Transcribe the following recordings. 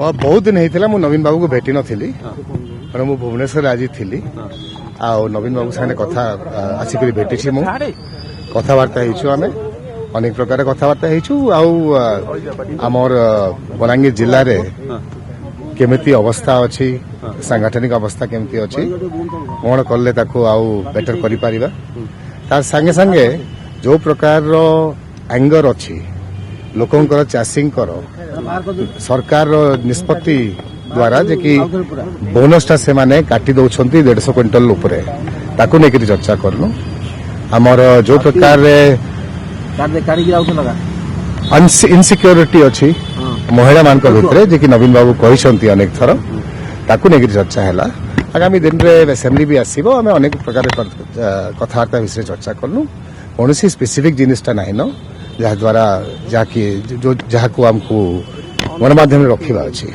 बहुत दिन होता मु नवीन बाबू को भेटी नी कारण मु भुवनेश्वर आज थी आ नवीन बाबू सामने कथा आसिक भेटी कथबार्ता आम अनेक प्रकार कथबार्ता आमर बलांगीर जिले में केमिति अवस्था अच्छी सांगठनिक अवस्था केमिति अच्छी कौन कले आउ बेटर करिपारिबा तार संगे संगे जो प्रकार एंगर अच्छी लोकंकर चाषींकर सरकार निष्पत्ति द्वारा जे कि बोनसटा से माने काटी दौरान 150 क्विंटल उपरे ताकू लेकर चर्चा करनु आमर जो प्रकार इनसिक्योरिटी अच्छी महिला मान भितर जे कि नवीन बाबू कहते अनेक थर ताकू लेकर चर्चा है आगामी दिन में असेंबली भी आसो आम अनेक प्रकार कथबार्ता विषय चर्चा कलु कौन स्पेसिफिक जिनटा ना न जहाद्वारा जहाँ आमको गणमाध्यम रखा अच्छी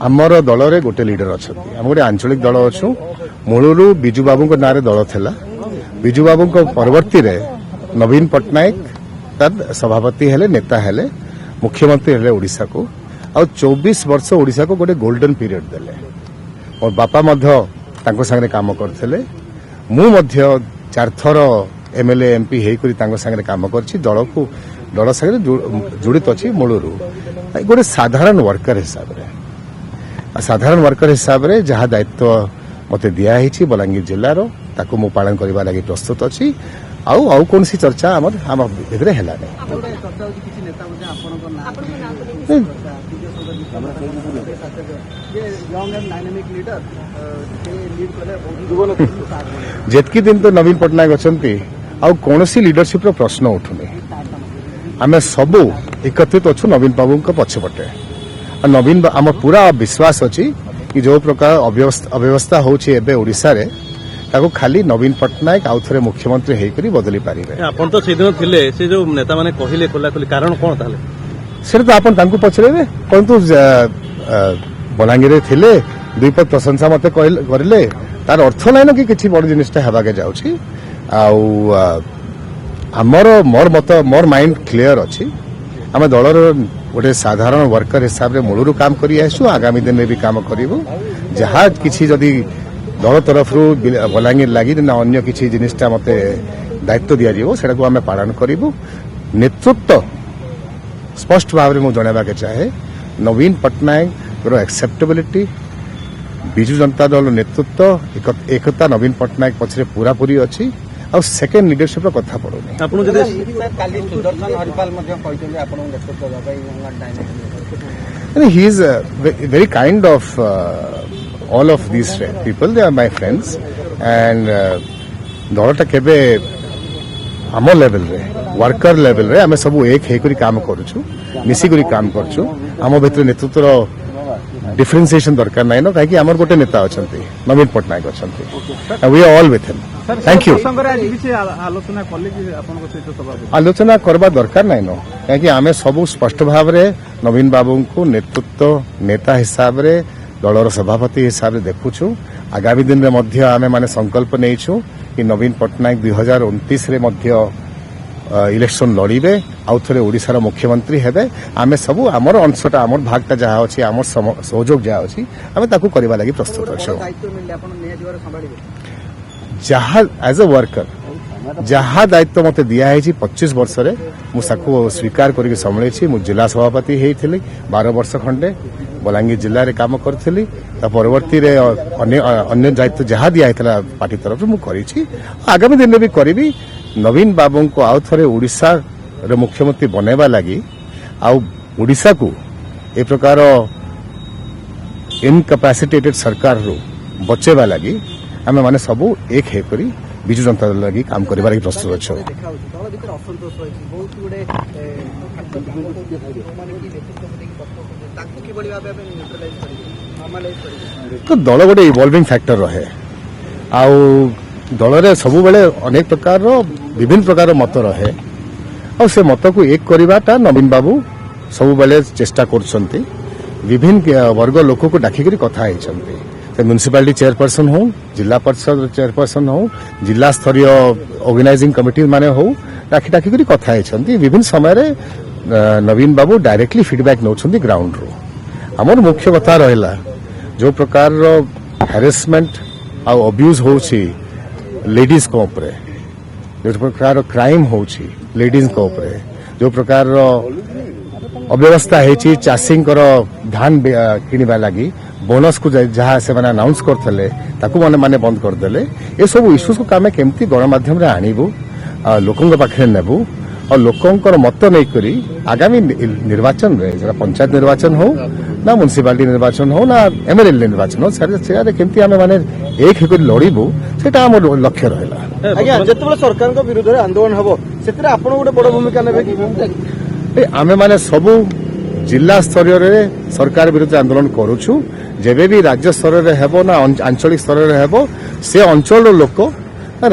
आमर दल रे गोटे लीडर अच्छा आम गोटे आंचलिक दल अच्छु मूलरू बिजू बाबू ना दल थिला बिजू बाबू परवर्ती रे नवीन पट्टनायक तद सभापति हेले नेता हेले मुख्यमंत्री हेले ओडिशा को आ 24 वर्ष ओडिशा को गोटे गोल्डन पीरियड देले और बापा मध्य तांको संगे काम करथिले मु मध्य 4 थर एमएलए एमपी हेकरी तांको संगे काम करछि दल संगे जुड़ित अछि मूलरू गोटे साधारण वर्कर हिसाब रे जहाँ दायित्व मते दिया हिछि बलांगीर जिल्लार ताको मु पालन करबा लागि प्रस्तुत अछि आउ कौन सी चर्चा आम भितर है जेतकी दिन तो नवीन पट्टनायक अच्छा कौन सी लीडरशिप प्रश्न उठुनी आम सबू एकत्रित अच्छु नवीन बाबू पछपटे नवीन आम पूरा विश्वास अच्छी कि जो प्रकार अव्यवस्था होची ओडिशा रे ताको खाली नवीन पट्टनायक आउ थे मुख्यमंत्री होकर बदली पारे आपन तो सेदिन थिले से जो नेता माने कहिले खोला खोली कारण कोन ताले से तो आपन तांको पछरेबे परंतु बलांगीर थिले दुईपद प्रशंसा मते करले तार अर्थ नै न कि किछि बड़ जिनिसटा हेबा के जाउछि आमर मोर माइंड क्लियर अछि आम दलर गोटे साधारण वर्कर हिसाब रे मूलरू काम करि आसु आगामी दिन में भी काम करिवु जहाँ किछि जदि दल तरफ बलांगीर लगी ना अन्य किसी जिनिसटा मत दायित्व दि जाटा को आम पालन करूँ नेतृत्व स्पष्ट भाव में जनवा के चाहे नवीन पट्टनायक एक्सेप्टेबिलिटी बिजु जनता दल नेतृत्व एकता नवीन पट्टनायक पछरे पूरा पूरी अच्छी आ सेकेंड लीडरशिप कथा पड़ोनी he is very kind of all of these people they are my friends and दलटा केबे आम लेवल रे वर्कर लेवल रे आमे सब एक हेकरी काम करूछु मिसिकरी काम करछु आम भितर नेतृत्व डिफरेंशिएशन दरकार नै न काहे आमर गोटे नेता अछंती नवीन पट्टनायक अछंती we are all with him thank you आलोचना करबा दरकार नै न काहे आमे सब स्पष्ट भाव रे नवीन बाबू को नेतृत्व नेता हिसाब रे दलर सभापति हिसाब से देखुछु आगामी दिन में आमे माने संकल्प नहींछु कि नवीन पट्टनायक 2029 रे इलेक्शन लड़ीबे आउ थे ओडिशार मुख्यमंत्री हेबे आमे सबू आमर अंशटा आमर भागटा जहाँ अच्छी आमर सहयोग जहाँ अच्छी आमे ताकू करबा लागि प्रस्तुत अछो जहाँ एज अ वर्कर जहाँ दायित्व मते दिया है 25 वर्ष रे मुझको स्वीकार करके संभाली मु जिला सभापति होती 12 वर्ष खंडे बलांगीर जिले में काम करी परवर्ती अन्य दायित्व जहाँ दिया पार्टी तरफ मुझे आगामी दिन में भी करी नवीन बाबू को आउ थे ओडिशा रे मुख्यमंत्री बनवा लगी ओडिशा को ए प्रकार इनकैपेसिटेटेड सरकार रू बचेवा लगी आम माने सबू एक हेकरी बिजु जनता दल लगी काम करबा लागि प्रस्तुत अछो तो दल गोटे इवॉल्विंग फैक्टर रहे आउ दल रे सब बेले अनेक प्रकार विभिन्न प्रकार मत रहे और से मत को एक करवाटा नवीन बाबू सब बेले चेष्टा करछंती विभिन्न वर्ग लोक को डाकिक कथा म्यूनिसिपालिटी चेयरपर्सन हो जिला परिषद चेयरपर्सन हो जिला स्तरीय ऑर्गेनाइजिंग कमिटी माने हो राखी टाकी करी कथा होती विभिन्न समय रे नवीन बाबू डायरेक्टली फीडबैक नौछंती ग्राउंड रो हमर मुख्य कथा रहला जो प्रकार हैरेसमेंट आ अब्यूज होछि लेडीज को ऊपर जो प्रकार क्राइम होछि लेडीज को ऊपर जो प्रकार अव्यवस्था है चाषी धान किणवा लगी बोनस को जहाँ से अनाउंस करते माने माने बंद करदे ये सब इश्यूज को आम केमती गणमाध्यम आणबू लोकों पाखे नेबू और लोकंर मत नहीं करी आगामी निर्वाचन में पंचायत निर्वाचन हो ना म्यूनिसिपालिटी निर्वाचन हो ना एमएलए निर्वाचन हो से केमती आम माने एक होकर लड़बू से लक्ष्य रहा आज्ञा जिते सरकार विरुद्ध आंदोलन हम से गोटे बड़ भूमिका ने आमे माने सबू जिला स्तर रे सरकार विरुद्ध आंदोलन करूछु जेबे भी राज्य स्तर रे हेबो ना आंचलिक स्तर रे हेबो से अंचल लोक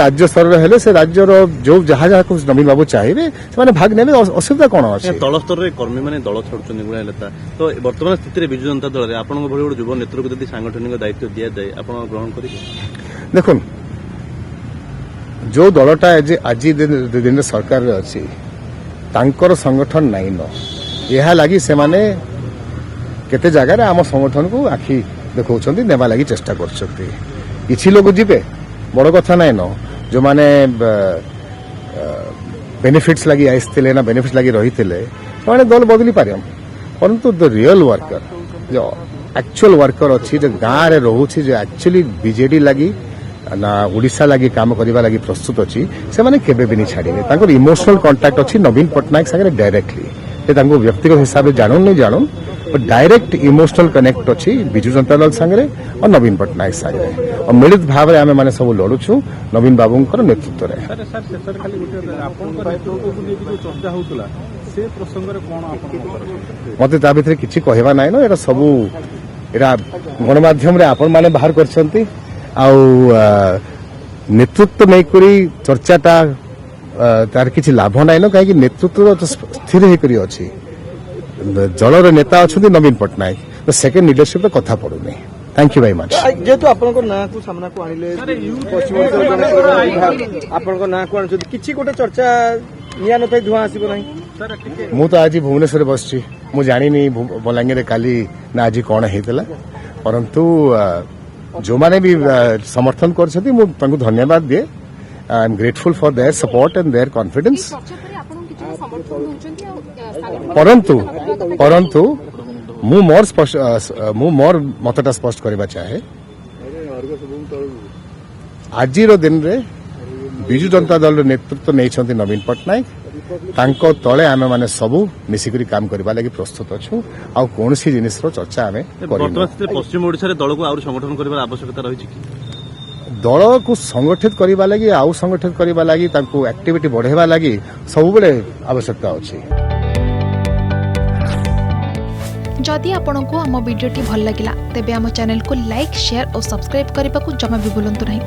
राज्य स्तर रे हेले से राज्य रो जो जहाँ जहाँ कुछ नवीन बाबू चाहिए से भाग नेबे असुविधा कौन अच्छे तल स्तर रे कर्मी माने दल छाड़ुछन गुणा नेता तो वर्तमान स्थिति रे बिजु जनता दल रे आपन भली गोटे युवा नेतृत्व को यदि सांगठनिक दायित्व दिया जाए आपन ग्रहण करिबे देखुन जो दलटा आज दिन सरकार रे अछि तांकर संगठन नाइन यह लगी से माने केते जगह आम संगठन को आखि देखौछंती नेबा लगी चेष्टा करछंती किछि लोग जिबे बड़ कथा नाइन जो माने बेनिफिट्स लगी आइसथिले ना बेनिफिट्स लगी रहिथिले माने दल बदली पारियम परंतु द रियल वर्कर जो एक्चुअल वर्कर अछि जो गाँ रे रहउछि जो एक्चुअली बीजेडी लगी ना ओडिशा लगी काम करबा लगी प्रस्तुत अछि से माने केबे भी नहीं छाड़िबे तांकर इमोशनल कांटेक्ट अछि नवीन पटनायक संगे डायरेक्टली ते तांको व्यक्तिगत हिसाब से जानन नहीं जानन पर डायरेक्ट इमोशनल कनेक्ट अछि बिजु जनता दल संगे और नवीन पटनायक संगे और मिलित भाव रे आमे माने सब लड़ुछु नवीन बाबूंकर नेतृत्व रे सर शेषर खाली गोटे आपनकर नेतृत्व को लेके जो चर्चा होतला से प्रसंग रे कोन आपन मते ता भितर किछि कहबा नाइ न एटा सब एटा गणमाध्यम रे आपन माने बाहर करछंती आउ नेतृत्व नहीं करी चर्चाटा तार किसी लाभ ना कहीं नेतृत्व तो स्थिर होकर अच्छी जलर नेता अच्छा नवीन पटनायक तो सेकेंड लीडरशिप कथा पड़ुनी थैंक यू वेरी मच जेहेतु आपन ना को सामना को आनिले आपन ना को आनि किछि गोटे चर्चा निया न थाई धुआ आसीबो नाही सर मु तो आज भुवनेश्वर बसची मु जानी नहीं बलांगीर काली ना आज कौन हेतला परंतु जो माने भी समर्थन कर धन्यवाद दिए I am grateful for their support and there confidence परंतु मु मोर मतटा स्पष्ट करबा चाहे आज दिन रे बिजु जनता दल नेतृत्व नहीं नवीन पटनायक तांको तले आमे माने सबू मिसिकरी काम करबा लागि प्रस्तुत अछु आ कोनसी जिनिस रो चर्चा आमे वर्तमान स्थिति पश्चिम ओडिसा रे दल को आउर संगठन करबा आवश्यकता रही कि दल को संगठित करबा लागि आउ संगठित करबा लागि तांको एक्टिविटी बढ़ेबा लागि सब बेले आवश्यकता अछि जदि आपंक आम भिडी भल लगा तेब आम चैनल को लाइक शेयर और सब्सक्राइब करने को जमा भी भूलु नहीं।